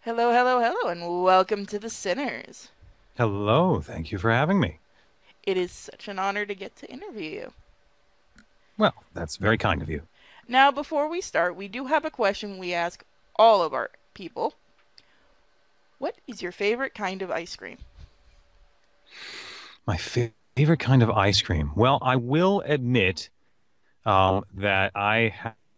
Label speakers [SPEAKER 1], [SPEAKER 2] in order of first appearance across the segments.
[SPEAKER 1] Hello, hello, hello, and welcome to the Sinners.
[SPEAKER 2] Hello, thank you for having me.
[SPEAKER 1] It is such an honor to get to interview you.
[SPEAKER 2] Well, that's very kind of you.
[SPEAKER 1] Now, before we start, we do have a question we ask all of our people. What is your favorite kind of ice cream?
[SPEAKER 2] My favorite kind of ice cream. Well, I will admit that I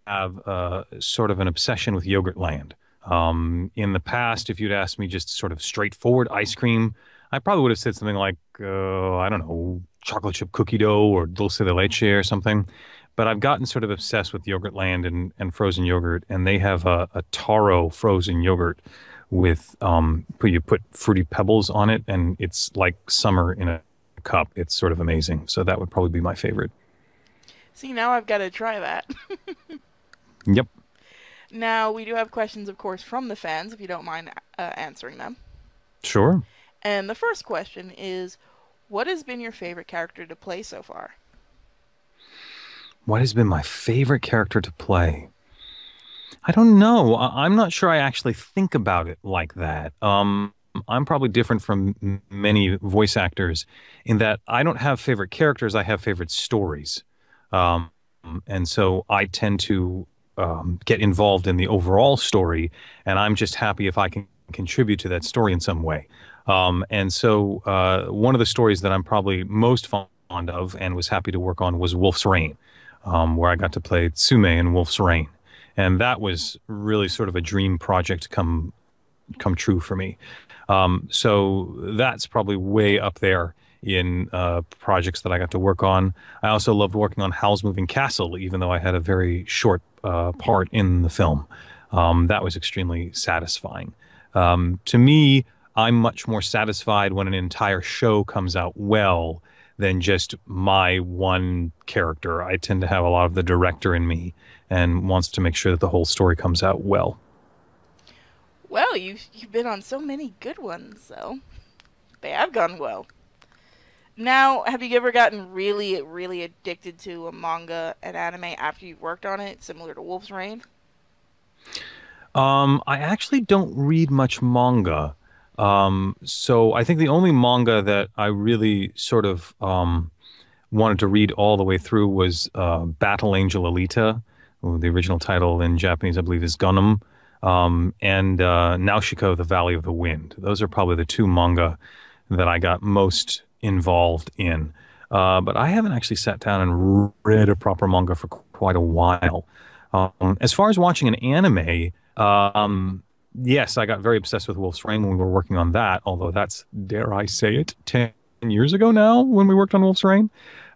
[SPEAKER 2] have sort of an obsession with Yogurtland. In the past, if you'd asked me just sort of straightforward ice cream, I probably would have said something like, I don't know, chocolate chip cookie dough or dulce de leche or something. But I've gotten sort of obsessed with Yogurtland and frozen yogurt, and they have a taro frozen yogurt with you put fruity pebbles on it, and it's like summer in a cup. It's sort of amazing. So that would probably be my favorite.
[SPEAKER 1] See, now I've got to try that.
[SPEAKER 2] Yep,
[SPEAKER 1] Now, we do have questions, of course, from the fans, if you don't mind answering them.
[SPEAKER 2] sure.
[SPEAKER 1] And the first question is, what has been your favorite character to play so far?
[SPEAKER 2] What has been my favorite character to play? I don't know. I'm not sure I actually think about it like that. I'm probably different from many voice actors in that I don't have favorite characters, I have favorite stories. Um, and so I tend to get involved in the overall story, and I'm just happy if I can contribute to that story in some way. One of the stories that I'm probably most fond of and was happy to work on was Wolf's Rain, where I got to play Tsume in Wolf's Rain. And that was really sort of a dream project come true for me. So that's probably way up there in projects that I got to work on. I also loved working on Howl's Moving Castle, even though I had a very short part in the film. That was extremely satisfying. To me, I'm much more satisfied when an entire show comes out well than just my one character. I tend to have a lot of the director in me and wants to make sure that the whole story comes out well.
[SPEAKER 1] Well, you've been on so many good ones, so they have gone well. Now, have you ever gotten really, really addicted to a manga and anime after you've worked on it, similar to Wolf's Rain?
[SPEAKER 2] I actually don't read much manga. So I think the only manga that I really sort of wanted to read all the way through was Battle Angel Alita. The original title in Japanese, I believe, is Gundam. And Nausicaa, The Valley of the Wind. Those are probably the two manga that I got most involved in. But I haven't actually sat down and read a proper manga for quite a while. As far as watching an anime, yes, I got very obsessed with Wolf's Rain when we were working on that, although that's, dare I say it, 10 years ago now when we worked on Wolf's Rain.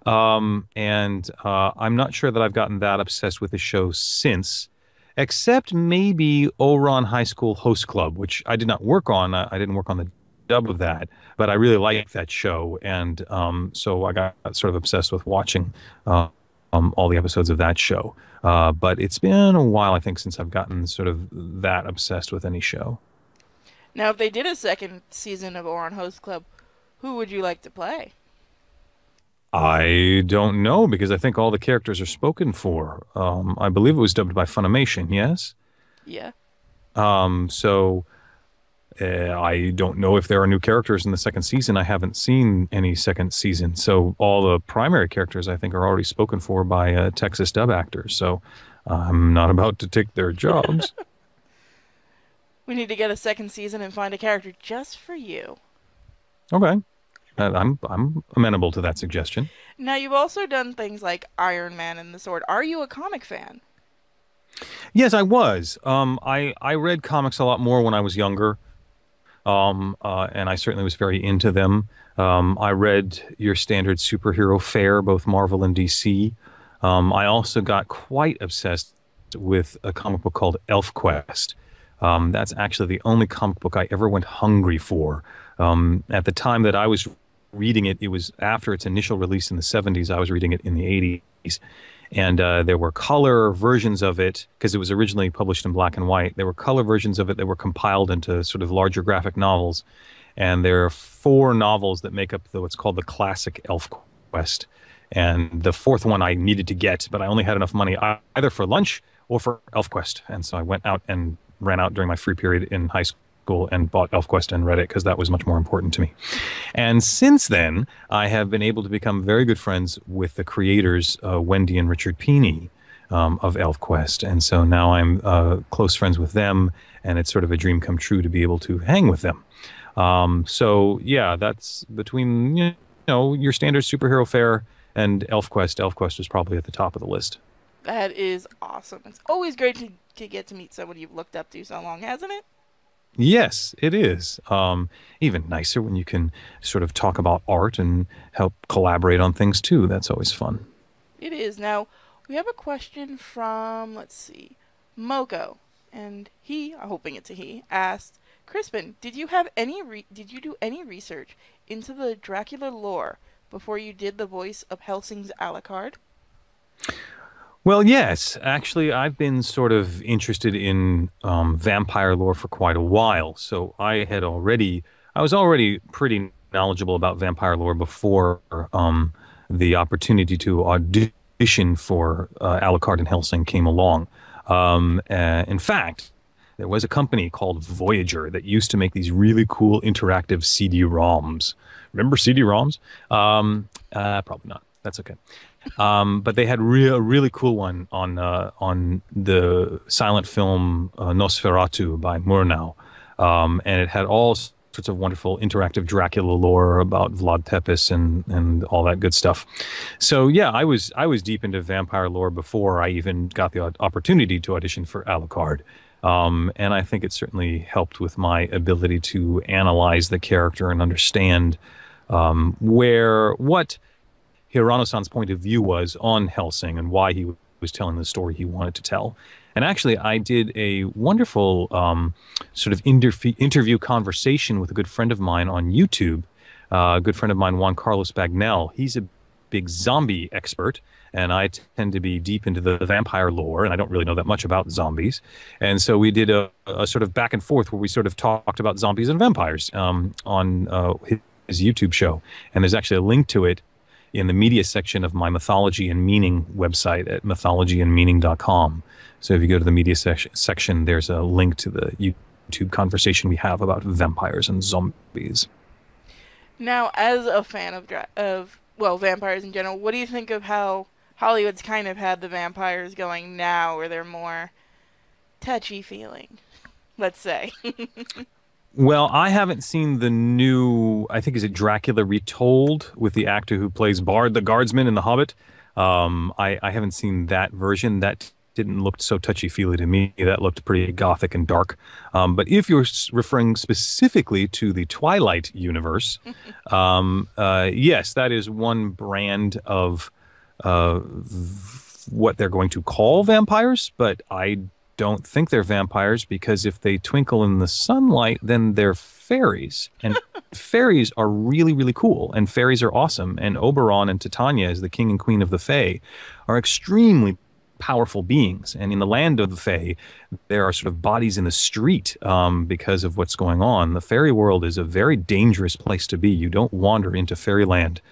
[SPEAKER 2] I'm not sure that I've gotten that obsessed with the show since, except maybe Ouran High School Host Club, which I did not work on. I didn't work on the dub of that, but I really liked that show. So I got sort of obsessed with watching all the episodes of that show. But it's been a while, I think, since I've gotten sort of that obsessed with any show.
[SPEAKER 1] Now, if they did a second season of Oran Host Club, who would you like to play?
[SPEAKER 2] I don't know because I think all the characters are spoken for. I believe it was dubbed by Funimation, yes?
[SPEAKER 1] Yeah.
[SPEAKER 2] So I don't know if there are new characters in the second season. I haven't seen any second season. So all the primary characters, I think, are already spoken for by Texas dub actors. So I'm not about to take their jobs.
[SPEAKER 1] We need to get a second season and find a character just for you.
[SPEAKER 2] Okay. I'm amenable to that suggestion.
[SPEAKER 1] Now, you've also done things like Iron Man and the Sword. Are you a comic fan?
[SPEAKER 2] Yes, I was. I read comics a lot more when I was younger. And I certainly was very into them. I read your standard superhero fare, both Marvel and DC. I also got quite obsessed with a comic book called ElfQuest. That's actually the only comic book I ever went hungry for. At the time that I was reading it, it was after its initial release in the 70s. I was reading it in the 80s. And there were color versions of it because it was originally published in black and white. There were color versions of it that were compiled into sort of larger graphic novels. And there are four novels that make up what's called the classic Elf Quest. And the fourth one I needed to get, but I only had enough money either for lunch or for ElfQuest. And so I went out and ran out during my free period in high school school and bought ElfQuest and read it because that was much more important to me. And since then, I have been able to become very good friends with the creators, Wendy and Richard Pini, of ElfQuest. And so now I'm close friends with them, and it's sort of a dream come true to be able to hang with them. So yeah, that's between your standard superhero fare and ElfQuest. ElfQuest is probably at the top of the list.
[SPEAKER 1] That is awesome. It's always great to get to meet someone you've looked up to so long, hasn't it?
[SPEAKER 2] Yes, it is. Even nicer when you can sort of talk about art and help collaborate on things too. That's always fun.
[SPEAKER 1] It is. Now, we have a question from, let's see, Moko. And he, I'm hoping it's a he, asked, Crispin, did you do any research into the Dracula lore before you did the voice of Helsing's Alucard?
[SPEAKER 2] Well, yes. Actually, I've been sort of interested in vampire lore for quite a while. So I was already pretty knowledgeable about vampire lore before the opportunity to audition for Alucard and Helsing came along. In fact, there was a company called Voyager that used to make these really cool interactive CD-ROMs. Remember CD-ROMs? Probably not. That's okay. But they had a really cool one on the silent film Nosferatu by Murnau, and it had all sorts of wonderful interactive Dracula lore about Vlad Tepes and all that good stuff. So yeah, I was deep into vampire lore before I even got the opportunity to audition for Alucard. And I think it certainly helped with my ability to analyze the character and understand what Hirano-san's point of view was on Helsing and why he was telling the story he wanted to tell. And actually, I did a wonderful sort of interview conversation with a good friend of mine on YouTube. A good friend of mine, Juan Carlos Bagnell. He's a big zombie expert, and I tend to be deep into the vampire lore, and I don't really know that much about zombies. And so we did a sort of back and forth where we sort of talked about zombies and vampires on his YouTube show. And there's actually a link to it in the media section of my Mythology and Meaning website at mythologyandmeaning.com. So if you go to the media section, there's a link to the YouTube conversation we have about vampires and zombies.
[SPEAKER 1] Now, as a fan of vampires in general, what do you think of how Hollywood's kind of had the vampires going now, where they're more touchy feeling, let's say?
[SPEAKER 2] Well, I haven't seen the new, I think, is it Dracula Retold with the actor who plays Bard the Guardsman in The Hobbit? I haven't seen that version. That didn't look so touchy-feely to me. That looked pretty gothic and dark. But if you're referring specifically to the Twilight universe, yes, that is one brand of what they're going to call vampires, but I don't think they're vampires because if they twinkle in the sunlight, then they're fairies. And fairies are really, really cool. And fairies are awesome. And Oberon and Titania, as the king and queen of the Fae, are extremely powerful beings. And in the land of the Fae, there are sort of bodies in the street because of what's going on. The fairy world is a very dangerous place to be. You don't wander into fairyland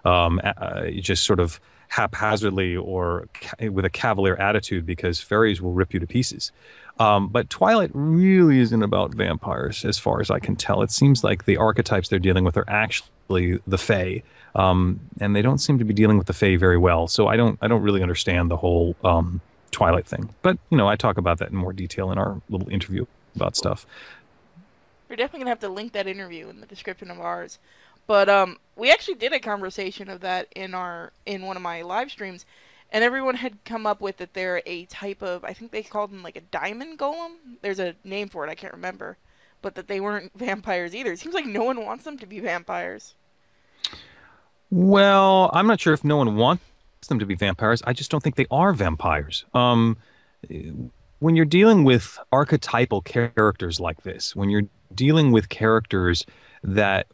[SPEAKER 2] just sort of haphazardly or with a cavalier attitude because fairies will rip you to pieces. But Twilight really isn't about vampires as far as I can tell. It seems like the archetypes they're dealing with are actually the Fae. And they don't seem to be dealing with the Fae very well. So I don't really understand the whole Twilight thing. But, I talk about that in more detail in our little interview about stuff.
[SPEAKER 1] We're definitely gonna have to link that interview in the description of ours. But we actually did a conversation of that in one of my live streams, and everyone had come up with that they're a type of, I think they called them like a diamond golem. There's a name for it, I can't remember, but that they weren't vampires either. It seems like no one wants them to be vampires.
[SPEAKER 2] Well, I'm not sure if no one wants them to be vampires. I just don't think they are vampires. When you're dealing with archetypal characters like this, when you're dealing with characters that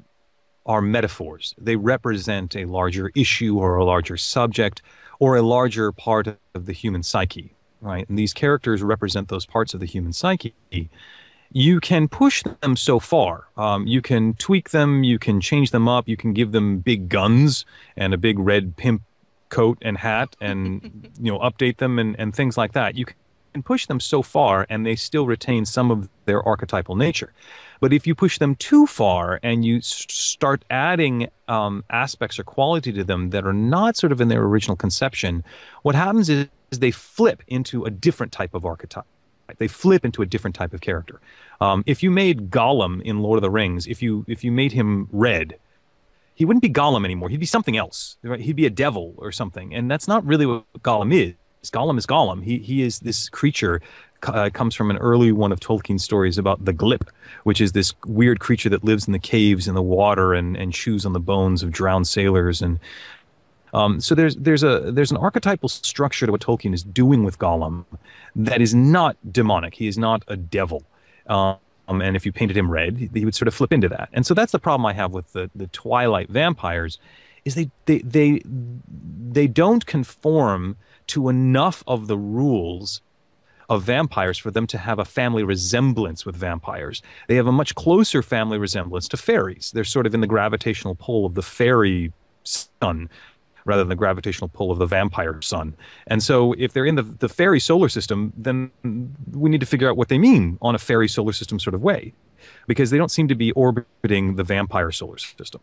[SPEAKER 2] are metaphors, they represent a larger issue or a larger subject or a larger part of the human psyche, right? And these characters represent those parts of the human psyche. You can push them so far. You can tweak them, you can change them up, you can give them big guns and a big red pimp coat and hat and update them and things like that. You can push them so far and they still retain some of their archetypal nature. But if you push them too far and you start adding aspects or quality to them that are not sort of in their original conception, what happens is they flip into a different type of archetype. They flip into a different type of character. If you made Gollum in Lord of the Rings, if you made him red, he wouldn't be Gollum anymore. He'd be something else. Right? He'd be a devil or something. And that's not really what Gollum is. Gollum is Gollum. He is this creature, comes from an early one of Tolkien's stories about the Glip, which is this weird creature that lives in the caves in the water and chews on the bones of drowned sailors. And so there's an archetypal structure to what Tolkien is doing with Gollum that is not demonic. He is not a devil. And if you painted him red, he would sort of flip into that. And so that's the problem I have with the Twilight vampires, is they don't conform to enough of the rules of vampires for them to have a family resemblance with vampires. They have a much closer family resemblance to fairies. They're sort of in the gravitational pull of the fairy sun rather than the gravitational pull of the vampire sun. And so if they're in the fairy solar system, then we need to figure out what they mean on a fairy solar system sort of way, because they don't seem to be orbiting the vampire solar system.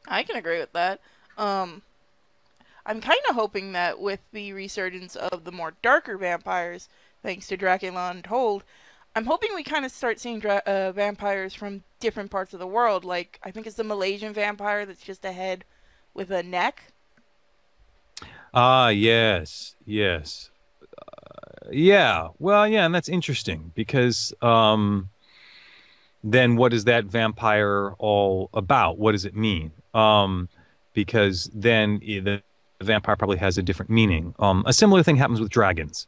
[SPEAKER 1] I can agree with that. I'm kind of hoping that with the resurgence of the more darker vampires, thanks to Dracula Untold, I'm hoping we kind of start seeing vampires from different parts of the world. Like, I think it's the Malaysian vampire that's just a head with a neck.
[SPEAKER 2] Ah, yes, yes. Yeah, well, yeah, and that's interesting because then what is that vampire all about? What does it mean? Because then the vampire probably has a different meaning. A similar thing happens with dragons.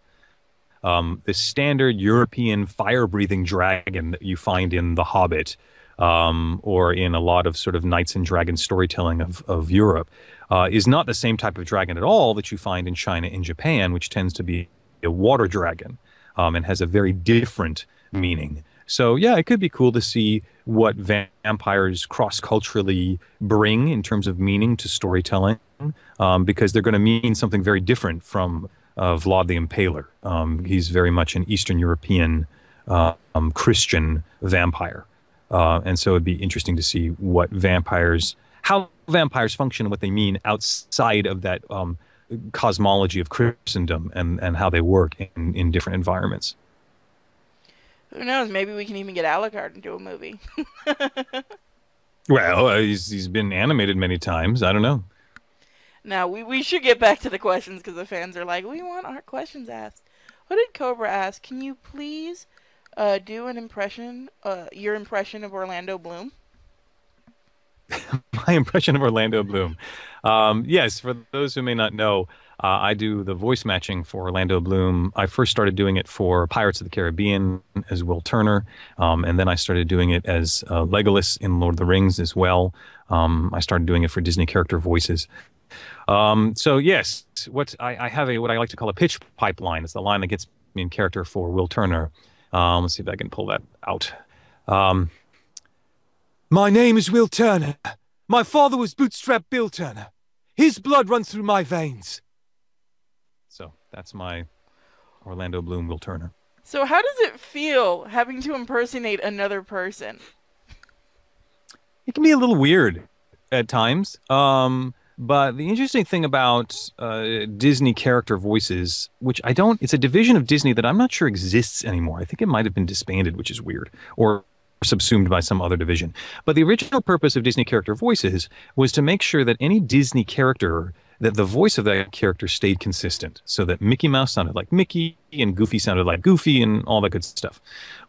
[SPEAKER 2] The standard European fire-breathing dragon that you find in The Hobbit, or in a lot of sort of knights and dragons storytelling of Europe, is not the same type of dragon at all that you find in China and Japan, which tends to be a water dragon, and has a very different meaning. So yeah, it could be cool to see what vampires cross-culturally bring in terms of meaning to storytelling, because they're going to mean something very different from Vlad the Impaler. He's very much an Eastern European Christian vampire. And so it'd be interesting to see how vampires function and what they mean outside of that cosmology of Christendom, and how they work in different environments.
[SPEAKER 1] Who knows? Maybe we can even get Alucard into a movie.
[SPEAKER 2] Well, he's been animated many times. I don't know.
[SPEAKER 1] Now, we should get back to the questions because the fans are like, we want our questions asked. Hooded Cobra asked, can you please do an impression, your impression of Orlando Bloom?
[SPEAKER 2] My impression of Orlando Bloom. Yes, for those who may not know, I do the voice matching for Orlando Bloom. I first started doing it for Pirates of the Caribbean as Will Turner, and then I started doing it as Legolas in Lord of the Rings as well. I started doing it for Disney character voices. So yes, I have what I like to call a pitch pipeline. It's the line that gets me in character for Will Turner. Let's see if I can pull that out. My name is Will Turner. My father was Bootstrap Bill Turner. His blood runs through my veins. So that's my Orlando Bloom Will Turner.
[SPEAKER 1] So how does it feel having to impersonate another person?
[SPEAKER 2] It can be a little weird at times. But the interesting thing about Disney character voices, which it's a division of Disney that I'm not sure exists anymore. I think it might have been disbanded, which is weird, or subsumed by some other division. But the original purpose of Disney character voices was to make sure that any Disney character, that the voice of that character stayed consistent, so that Mickey Mouse sounded like Mickey and Goofy sounded like Goofy and all that good stuff.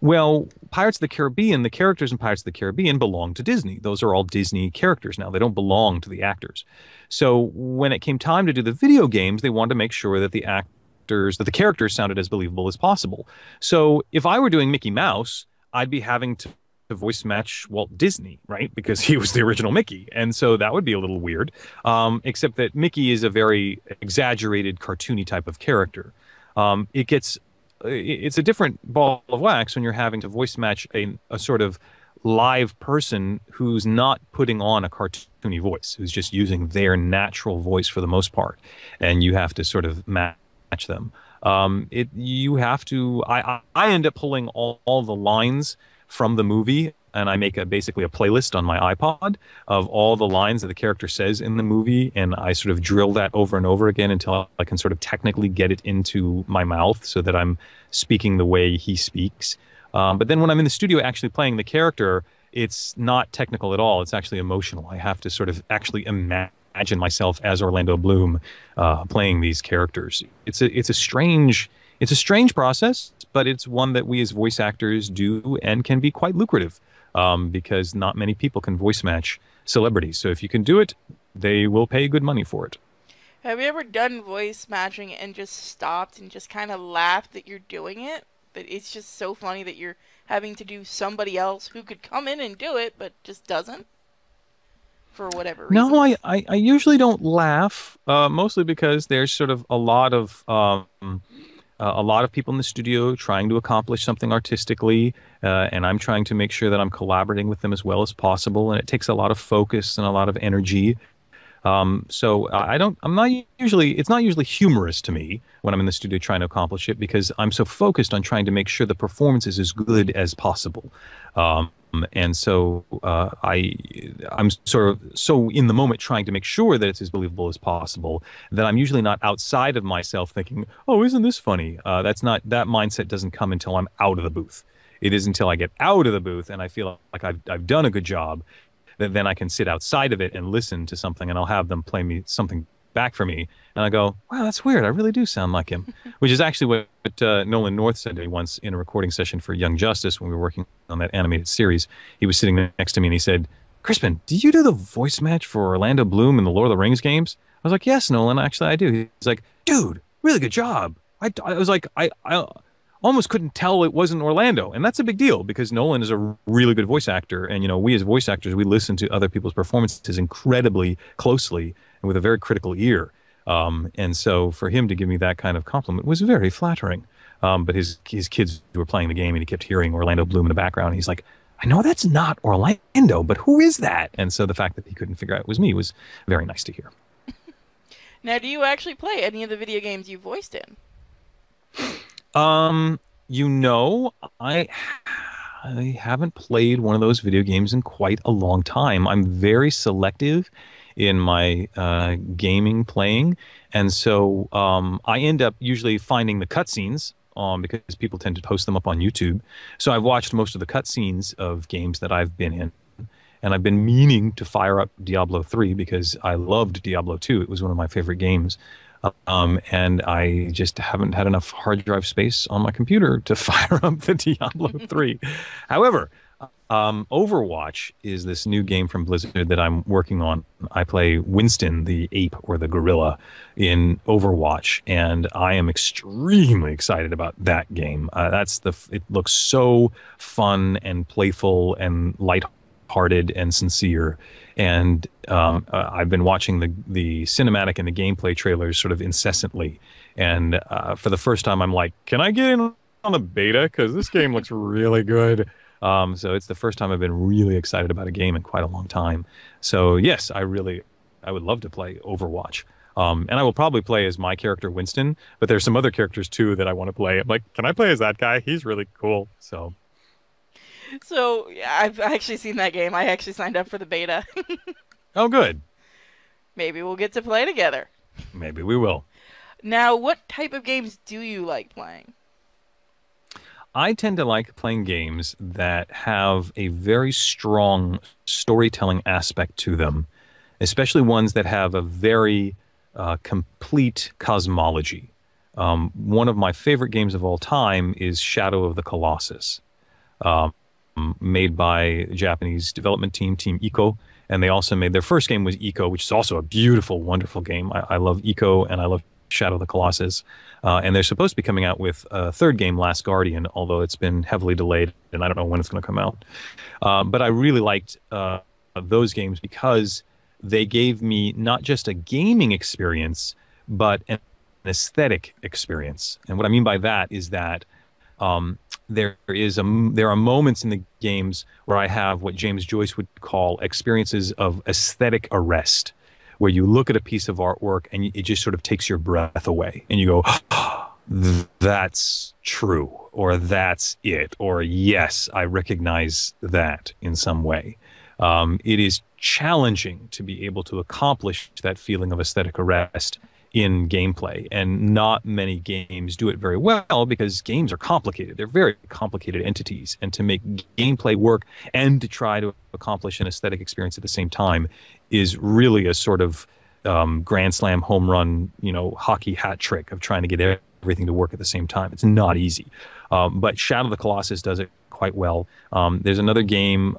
[SPEAKER 2] Well, Pirates of the Caribbean, the characters in Pirates of the Caribbean belong to Disney. Those are all Disney characters now. They don't belong to the actors. So when it came time to do the video games, they wanted to make sure that the characters sounded as believable as possible. So if I were doing Mickey Mouse, I'd be having to voice match Walt Disney, right? Because he was the original Mickey. And so that would be a little weird, except that Mickey is a very exaggerated, cartoony type of character. It's a different ball of wax when you're having to voice match a sort of live person who's not putting on a cartoony voice, who's just using their natural voice for the most part. And you have to sort of match them. It you have to. I end up pulling all the lines from the movie, and I make basically a playlist on my iPod of all the lines that the character says in the movie, and I sort of drill that over and over again until I can sort of technically get it into my mouth so that I'm speaking the way he speaks. But then when I'm in the studio actually playing the character, it's not technical at all. It's actually emotional. I have to sort of actually imagine myself as Orlando Bloom playing these characters. It's a strange process, but it's one that we as voice actors do and can be quite lucrative because not many people can voice match celebrities. So if you can do it, they will pay good money for it.
[SPEAKER 1] Have you ever done voice matching and just stopped and just kind of laughed that you're doing it? But it's just so funny that you're having to do somebody else who could come in and do it, but just doesn't for whatever
[SPEAKER 2] No,
[SPEAKER 1] reason.
[SPEAKER 2] I usually don't laugh, mostly because there's sort of a lot of people in the studio trying to accomplish something artistically, and I'm trying to make sure that I'm collaborating with them as well as possible, and it takes a lot of focus and a lot of energy. So I don't, I'm not usually, it's not usually humorous to me when I'm in the studio trying to accomplish it because I'm so focused on trying to make sure the performance is as good as possible. And so I'm sort of so in the moment trying to make sure that it's as believable as possible that I'm usually not outside of myself thinking, oh, isn't this funny? That's not, that mindset doesn't come until I'm out of the booth. It is until I get out of the booth and I feel like I've done a good job then I can sit outside of it and listen to something, and I'll have them play me something back for me, and I go, "Wow, that's weird. I really do sound like him," which is actually what Nolan North said to me once in a recording session for Young Justice when we were working on that animated series. He was sitting next to me, and he said, "Crispin, did you do the voice match for Orlando Bloom in the Lord of the Rings games?" I was like, "Yes, Nolan. Actually, I do." He's like, "Dude, really good job." I was like, I almost couldn't tell it wasn't Orlando. And that's a big deal because Nolan is a really good voice actor. And, you know, we as voice actors, we listen to other people's performances incredibly closely and with a very critical ear. And so for him to give me that kind of compliment was very flattering. But his kids were playing the game and he kept hearing Orlando Bloom in the background. He's like, I know that's not Orlando, but who is that? And so the fact that he couldn't figure out it was me was very nice to hear.
[SPEAKER 1] Now, do you actually play any of the video games you voiced in?
[SPEAKER 2] Um, you know, I haven't played one of those video games in quite a long time. I'm very selective in my gaming playing, and so I end up usually finding the cutscenes because people tend to post them up on YouTube. So I've watched most of the cutscenes of games that I've been in, and I've been meaning to fire up Diablo 3 because I loved Diablo 2. It was one of my favorite games. And I just haven't had enough hard drive space on my computer to fire up the Diablo 3. However, Overwatch is this new game from Blizzard that I'm working on. I play Winston, the ape or the gorilla, in Overwatch, and I am extremely excited about that game. It looks so fun and playful and lighthearted and sincere. And I've been watching the cinematic and the gameplay trailers sort of incessantly. And for the first time, I'm like, can I get in on the beta? Because this game looks really good. So it's the first time I've been really excited about a game in quite a long time. So yes, I would love to play Overwatch. And I will probably play as my character Winston, but there's some other characters too that I want to play. I'm like, can I play as that guy? He's really cool. So,
[SPEAKER 1] So, yeah, I've actually seen that game. I actually signed up for the beta.
[SPEAKER 2] oh, good.
[SPEAKER 1] Maybe we'll get to play together.
[SPEAKER 2] Maybe we will.
[SPEAKER 1] Now, what type of games do you like playing?
[SPEAKER 2] I tend to like playing games that have a very strong storytelling aspect to them, especially ones that have a very complete cosmology. One of my favorite games of all time is Shadow of the Colossus, um, made by Japanese development team, Team Ico. And they also made their first game was Ico, which is also a beautiful, wonderful game. I love Ico and I love Shadow of the Colossus. And they're supposed to be coming out with a third game, Last Guardian, although it's been heavily delayed and I don't know when it's going to come out. But I really liked those games because they gave me not just a gaming experience, but an aesthetic experience. And what I mean by that is that there are moments in the games where I have what James Joyce would call experiences of aesthetic arrest, where you look at a piece of artwork and it just sort of takes your breath away, and you go, That's true, or that's it, or yes, I recognize that in some way. It is challenging to be able to accomplish that feeling of aesthetic arrest in gameplay, and not many games do it very well because games are complicated. They're very complicated entities, and to make gameplay work and to try to accomplish an aesthetic experience at the same time is really a sort of grand slam home run, hockey hat trick of trying to get everything to work at the same time. It's not easy. But Shadow of the Colossus does it quite well. There's another game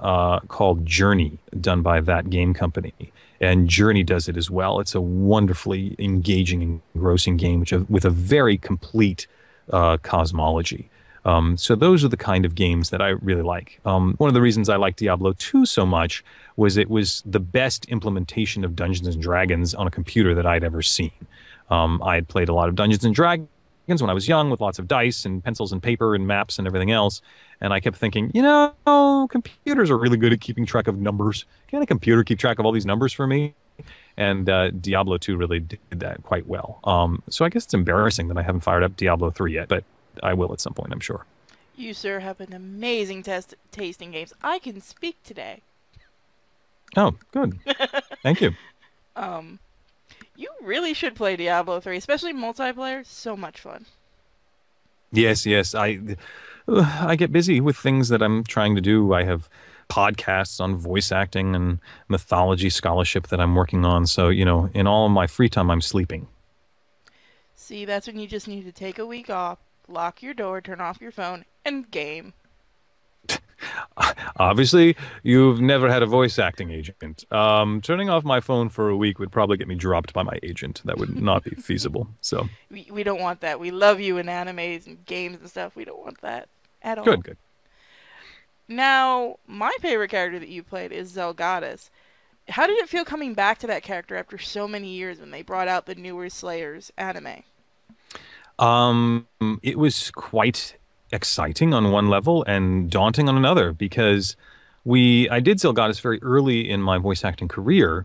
[SPEAKER 2] called Journey done by that game company, and Journey does it as well. It's a wonderfully engaging and engrossing game with a very complete cosmology. So those are the kind of games that I really like. One of the reasons I like Diablo 2 so much was it was the best implementation of Dungeons and Dragons on a computer that I'd ever seen. I had played a lot of Dungeons and Dragons when I was young with lots of dice and pencils and paper and maps and everything else. And I kept thinking, computers are really good at keeping track of numbers. Can a computer keep track of all these numbers for me? And Diablo 2 really did that quite well. So I guess it's embarrassing that I haven't fired up Diablo 3 yet, but I will at some point, I'm sure.
[SPEAKER 1] You, sir, have an amazing taste in games. I can speak today.
[SPEAKER 2] Oh, good. Thank you.
[SPEAKER 1] You really should play Diablo 3, especially multiplayer. So much fun.
[SPEAKER 2] Yes, yes. I get busy with things that I'm trying to do. I have podcasts on voice acting and mythology scholarship that I'm working on. So, in all of my free time, I'm sleeping.
[SPEAKER 1] See, that's when you just need to take a week off, lock your door, turn off your phone, and game.
[SPEAKER 2] Obviously, you've never had a voice acting agent. Turning off my phone for a week would probably get me dropped by my agent. That would not be feasible. So
[SPEAKER 1] We don't want that. We love you in animes and games and stuff. We don't want that at all.
[SPEAKER 2] good, good.
[SPEAKER 1] Now, my favorite character that you played is Zelgadis. How did it feel coming back to that character after so many years when they brought out the newer Slayers anime?
[SPEAKER 2] It was quite exciting on one level and daunting on another because I did Zelgadis very early in my voice acting career,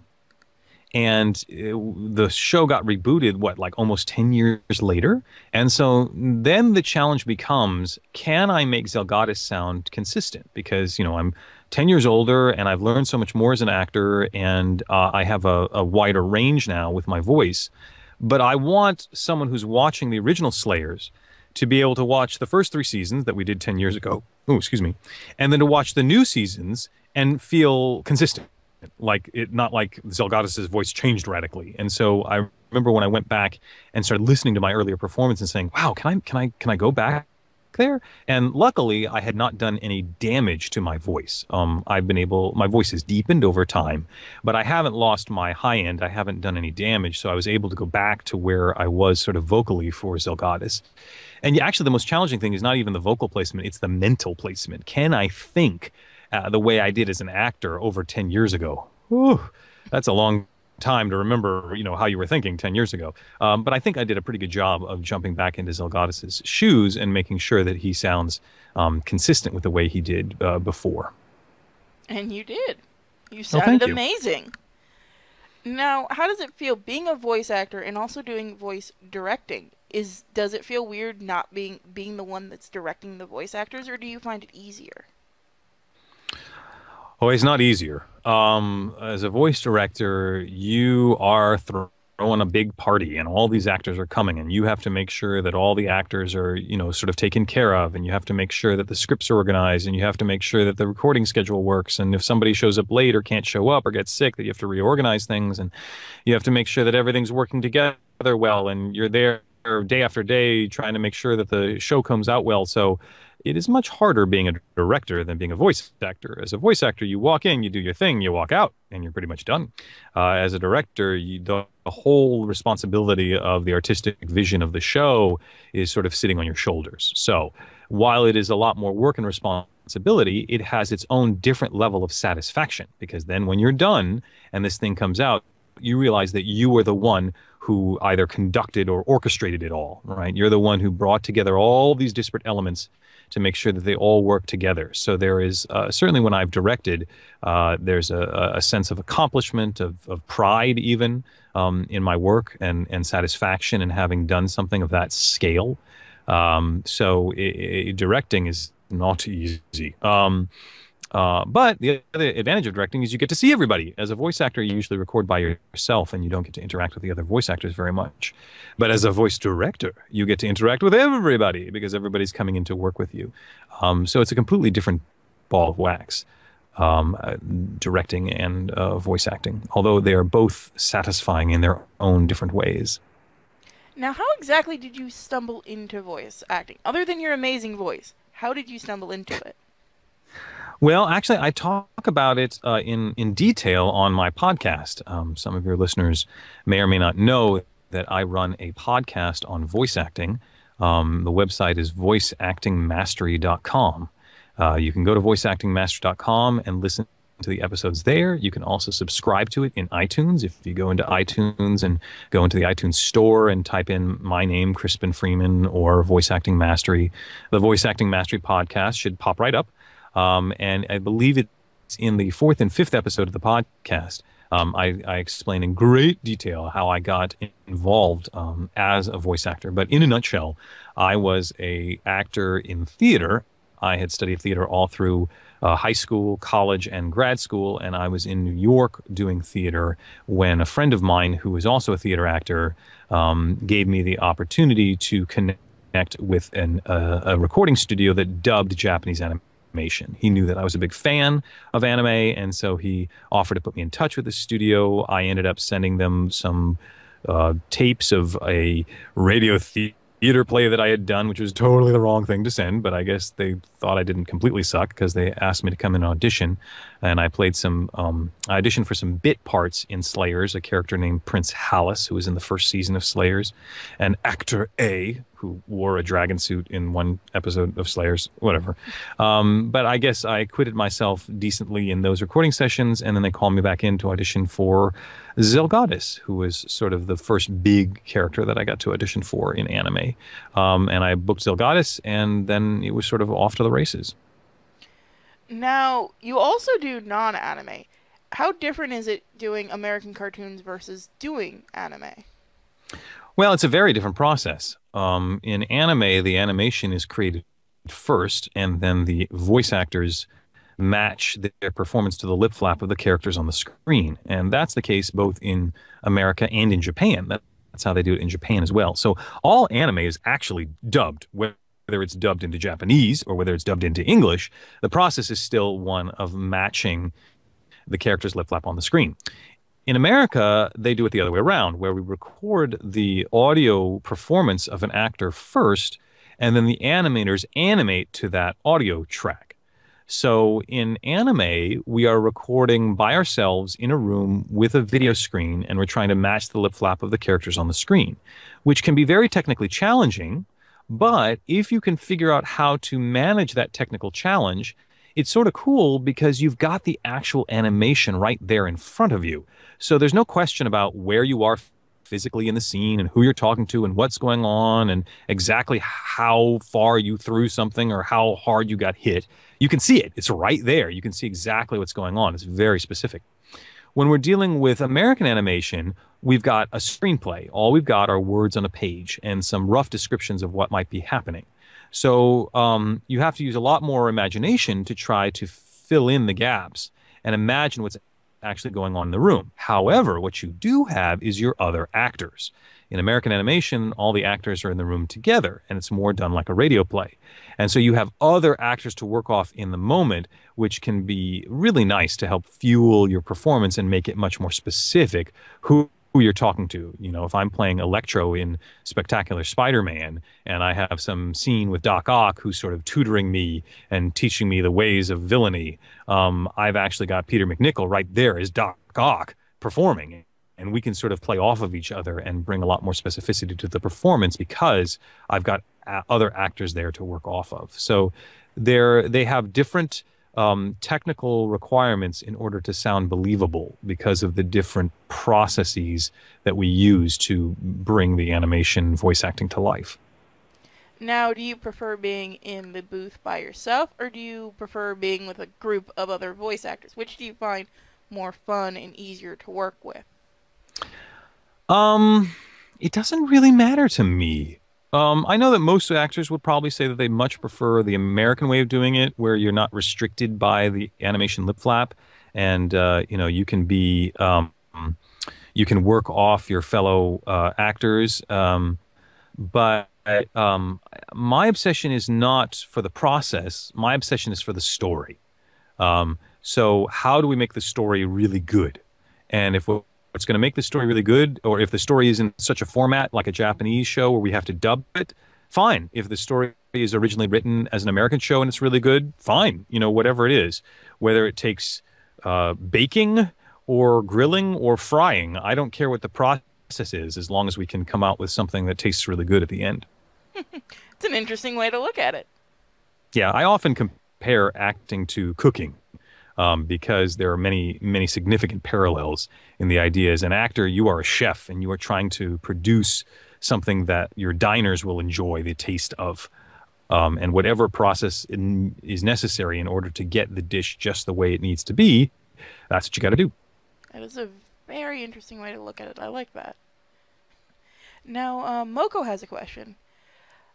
[SPEAKER 2] and the show got rebooted like almost 10 years later. And so then the challenge becomes, can I make Zelgadis sound consistent? Because I'm 10 years older and I've learned so much more as an actor, and I have a wider range now with my voice. But I want someone who's watching the original Slayers to be able to watch the first 3 seasons that we did 10 years ago. Oh, excuse me. And then to watch the new seasons and feel consistent. Not like Zelgadis' voice changed radically. And so I remember when I went back and started listening to my earlier performance and saying, wow, can I go back there? And luckily I had not done any damage to my voice. My voice has deepened over time, but I haven't lost my high end. I haven't done any damage. So I was able to go back to where I was sort of vocally for Zelgadis. And actually the most challenging thing is not even the vocal placement, it's the mental placement. Can I think the way I did as an actor over 10 years ago? Whew, that's a long time to remember, how you were thinking 10 years ago. But I think I did a pretty good job of jumping back into Zelgadis' shoes and making sure that he sounds consistent with the way he did before.
[SPEAKER 1] And you did. You
[SPEAKER 2] Oh,
[SPEAKER 1] sounded
[SPEAKER 2] thank you.
[SPEAKER 1] amazing. Now, how does it feel being a voice actor and also doing voice directing? Does it feel weird not being the one that's directing the voice actors, or do you find it easier?
[SPEAKER 2] Oh, it's not easier. As a voice director, you are throwing a big party, and all these actors are coming, and you have to make sure that all the actors are, sort of taken care of, and you have to make sure that the scripts are organized, and you have to make sure that the recording schedule works, and if somebody shows up late or can't show up or gets sick, that you have to reorganize things, and you have to make sure that everything's working together well, and you're there day after day trying to make sure that the show comes out well. So it is much harder being a director than being a voice actor. As a voice actor, you walk in, you do your thing, you walk out, and you're pretty much done. As a director, the whole responsibility of the artistic vision of the show is sort of sitting on your shoulders. So while it is a lot more work and responsibility, it has its own different level of satisfaction, because then when you're done and this thing comes out, you realize that you were the one who either conducted or orchestrated it all, right? You're the one who brought together all these disparate elements to make sure that they all work together. So there is certainly when I've directed, there's a sense of accomplishment, of pride even in my work and satisfaction in having done something of that scale. Directing is not easy. But the other advantage of directing is you get to see everybody. As a voice actor, you usually record by yourself and you don't get to interact with the other voice actors very much. But as a voice director, you get to interact with everybody because everybody's coming in to work with you. So it's a completely different ball of wax, directing and voice acting, although they are both satisfying in their own different ways.
[SPEAKER 1] Now, how exactly did you stumble into voice acting? Other than your amazing voice, how did you stumble into it?
[SPEAKER 2] Well, actually, I talk about it in detail on my podcast. Some of your listeners may or may not know that I run a podcast on voice acting. The website is voiceactingmastery.com. You can go to voiceactingmastery.com and listen to the episodes there. You can also subscribe to it in iTunes. If you go into iTunes and go into the iTunes store and type in my name, Crispin Freeman, or Voice Acting Mastery, the Voice Acting Mastery podcast should pop right up. And I believe it's in the fourth and fifth episode of the podcast. I explain in great detail how I got involved as a voice actor. But in a nutshell, I was an actor in theater. I had studied theater all through high school, college, and grad school, and I was in New York doing theater when a friend of mine who was also a theater actor gave me the opportunity to connect with a recording studio that dubbed Japanese animation. He knew that I was a big fan of anime, and so he offered to put me in touch with the studio. I ended up sending them some tapes of a radio theater play that I had done, which was totally the wrong thing to send, but I guess they thought I didn't completely suck because they asked me to come in and audition, and I played I auditioned for some bit parts in Slayers, a character named Prince Hallis, who was in the first season of Slayers, and Actor A, who wore a dragon suit in one episode of Slayers, whatever. But I guess I acquitted myself decently in those recording sessions, and then they called me back in to audition for Zelgadis, who was sort of the first big character that I got to audition for in anime. And I booked Zelgadis, and then it was sort of off to the races.
[SPEAKER 1] Now, you also do non-anime. How different is it doing American cartoons versus doing anime?
[SPEAKER 2] Well, it's a very different process. In anime, the animation is created first, and then the voice actors match their performance to the lip flap of the characters on the screen. And that's the case both in America and in Japan. That's how they do it in Japan as well. So all anime is actually dubbed, whether it's dubbed into Japanese or whether it's dubbed into English. The process is still one of matching the character's lip flap on the screen. In America, they do it the other way around, where we record the audio performance of an actor first, and then the animators animate to that audio track. So in anime, we are recording by ourselves in a room with a video screen, and we're trying to match the lip flap of the characters on the screen, which can be very technically challenging. But if you can figure out how to manage that technical challenge, it's sort of cool because you've got the actual animation right there in front of you. So there's no question about where you are physically in the scene and who you're talking to and what's going on and exactly how far you threw something or how hard you got hit. You can see it. It's right there. You can see exactly what's going on. It's very specific. When we're dealing with American animation, we've got a screenplay. All we've got are words on a page and some rough descriptions of what might be happening. So you have to use a lot more imagination to try to fill in the gaps and imagine what's actually going on in the room. However, what you do have is your other actors. In American animation, all the actors are in the room together, and it's more done like a radio play. And so you have other actors to work off in the moment, which can be really nice to help fuel your performance and make it much more specific who you're talking to. You know, if I'm playing Electro in Spectacular Spider-Man and I have some scene with Doc Ock who's sort of tutoring me and teaching me the ways of villainy, I've actually got Peter McNichol right there as Doc Ock performing. And we can sort of play off of each other and bring a lot more specificity to the performance because I've got other actors there to work off of. So they have different technical requirements in order to sound believable because of the different processes that we use to bring the animation voice acting to life.
[SPEAKER 1] Now, do you prefer being in the booth by yourself, or do you prefer being with a group of other voice actors? Which do you find more fun and easier to work with?
[SPEAKER 2] Um, it doesn't really matter to me. I know that most actors would probably say that they much prefer the American way of doing it, where you're not restricted by the animation lip flap, and you can be you can work off your fellow actors. But my obsession is not for the process. My obsession is for the story. So how do we make the story really good? And if what's going to make the story really good, or if the story is in such a format like a Japanese show where we have to dub it, fine. If the story is originally written as an American show and it's really good, fine. Whatever it is, whether it takes baking or grilling or frying, I don't care what the process is, as long as we can come out with something that tastes really good at the end.
[SPEAKER 1] It's an interesting way to look at it.
[SPEAKER 2] Yeah, I often compare acting to cooking, because there are many, many significant parallels in the idea. As an actor, you are a chef and you are trying to produce something that your diners will enjoy the taste of. And whatever process is necessary in order to get the dish just the way it needs to be, that's what you got to do.
[SPEAKER 1] That is a very interesting way to look at it. I like that. Now, Moko has a question.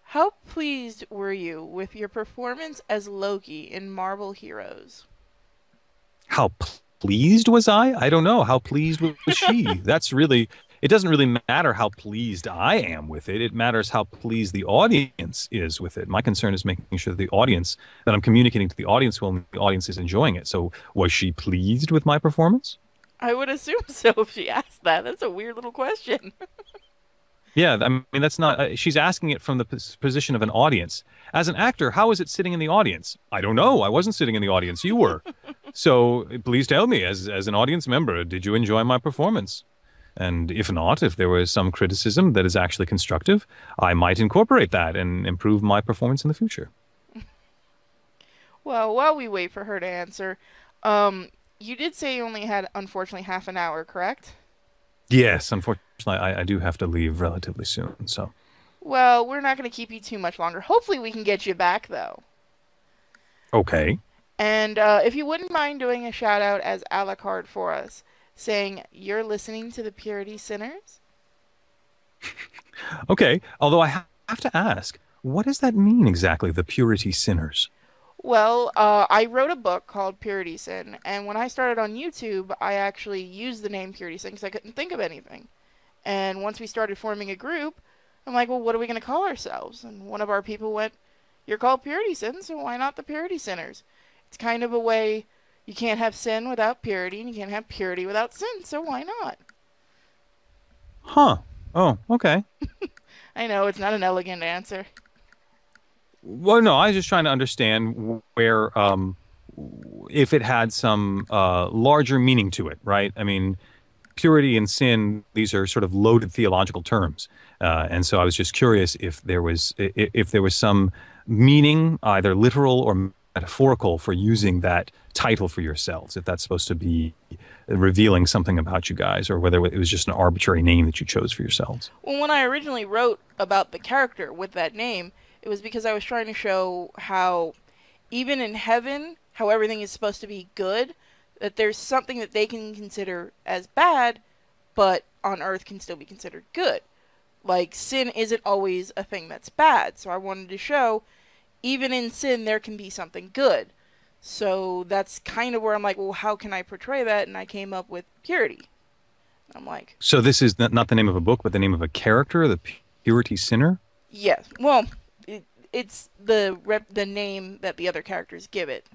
[SPEAKER 1] How pleased were you with your performance as Loki in Marvel Heroes?
[SPEAKER 2] How pleased was I? I don't know. How pleased was she? It doesn't really matter how pleased I am with it. It matters how pleased the audience is with it. My concern is making sure that I'm communicating to the audience well and the audience is enjoying it. So was she pleased with my performance?
[SPEAKER 1] I would assume so if she asked that. That's a weird little question.
[SPEAKER 2] Yeah, I mean, that's not, she's asking it from the position of an audience. As an actor, how is it sitting in the audience? I don't know. I wasn't sitting in the audience. You were. So please tell me, as an audience member, did you enjoy my performance? And if not, if there was some criticism that is actually constructive, I might incorporate that and improve my performance in the future.
[SPEAKER 1] Well, while we wait for her to answer, you did say you only had, unfortunately, half an hour, correct?
[SPEAKER 2] Yes, unfortunately, I do have to leave relatively soon. So,
[SPEAKER 1] Well, we're not going to keep you too much longer. Hopefully, we can get you back, though.
[SPEAKER 2] okay.
[SPEAKER 1] And if you wouldn't mind doing a shout out as a la carte for us, saying you're listening to the Purity Sinners.
[SPEAKER 2] Okay. Although have to ask, what does that mean exactly, the purity sinners?
[SPEAKER 1] Well, I wrote a book called Purity Sin, and when I started on YouTube, I actually used the name Purity Sin because I couldn't think of anything. And once we started forming a group, I'm like, well, what are we going to call ourselves? And one of our people went, you're called Purity Sin, so why not the Purity Sinners? It's kind of a way you can't have sin without purity, and you can't have purity without sin, so why not?
[SPEAKER 2] Huh. Oh, okay.
[SPEAKER 1] I know it's not an elegant answer.
[SPEAKER 2] Well, no, I was just trying to understand where, if it had some larger meaning to it, right? I mean, purity and sin, these are sort of loaded theological terms. And so I was just curious if there was some meaning, either literal or metaphorical, for using that title for yourselves, if that's supposed to be revealing something about you guys, or whether it was just an arbitrary name that you chose for yourselves.
[SPEAKER 1] Well, when I originally wrote about the character with that name, it was because I was trying to show how, even in heaven, how everything is supposed to be good, that there's something that they can consider as bad, but on earth can still be considered good. Like, sin isn't always a thing that's bad, so I wanted to show, even in sin, there can be something good. So that's kind of where I'm like, well, how can I portray that? And I came up with purity. I'm like,
[SPEAKER 2] So this is not the name of a book, but the name of a character, the purity sinner?
[SPEAKER 1] yes. Well, it's the name that the other characters give it,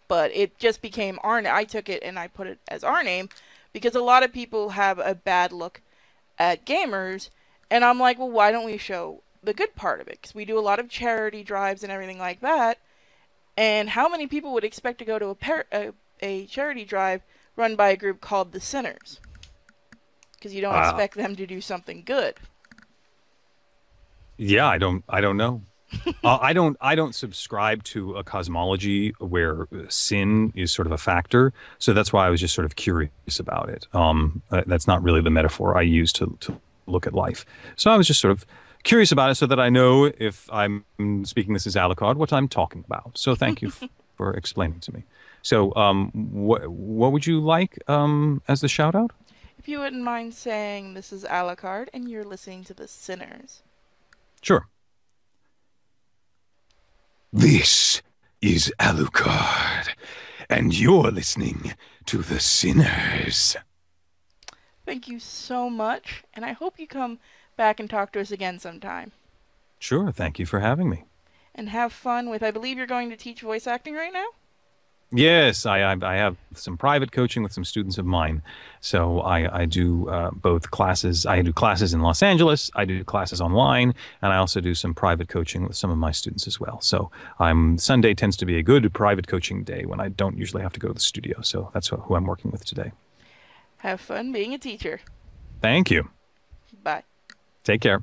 [SPEAKER 1] but it just became our. I took it and I put it as our name because a lot of people have a bad look at gamers, and I'm like, well, why don't we show the good part of it? Because we do a lot of charity drives and everything like that. And how many people would expect to go to a charity drive run by a group called the Sinners? Because you don't
[SPEAKER 2] Uh,
[SPEAKER 1] expect them to do something good.
[SPEAKER 2] yeah, I don't know. I don't subscribe to a cosmology where sin is sort of a factor. So that's why I was just sort of curious about it. That's not really the metaphor I use to look at life. So I was just sort of curious about it so that I know if I'm speaking this as Alucard, what I'm talking about. So thank you for explaining to me. So, what would you like as the shout out?
[SPEAKER 1] If you wouldn't mind saying this is Alucard and you're listening to The Sinners.
[SPEAKER 2] Sure.
[SPEAKER 3] This is Alucard, and you're listening to The Sinners.
[SPEAKER 1] Thank you so much, and I hope you come back and talk to us again sometime.
[SPEAKER 2] Sure. Thank you for having me.
[SPEAKER 1] And have fun with, I believe you're going to teach voice acting right now?
[SPEAKER 2] Yes, I have some private coaching with some students of mine. So I do both classes. I do classes in Los Angeles. I do classes online, and I also do some private coaching with some of my students as well. So Sunday tends to be a good private coaching day when I don't usually have to go to the studio. So that's who I'm working with today.
[SPEAKER 1] Have fun being a teacher.
[SPEAKER 2] Thank you.
[SPEAKER 1] Bye.
[SPEAKER 2] Take care.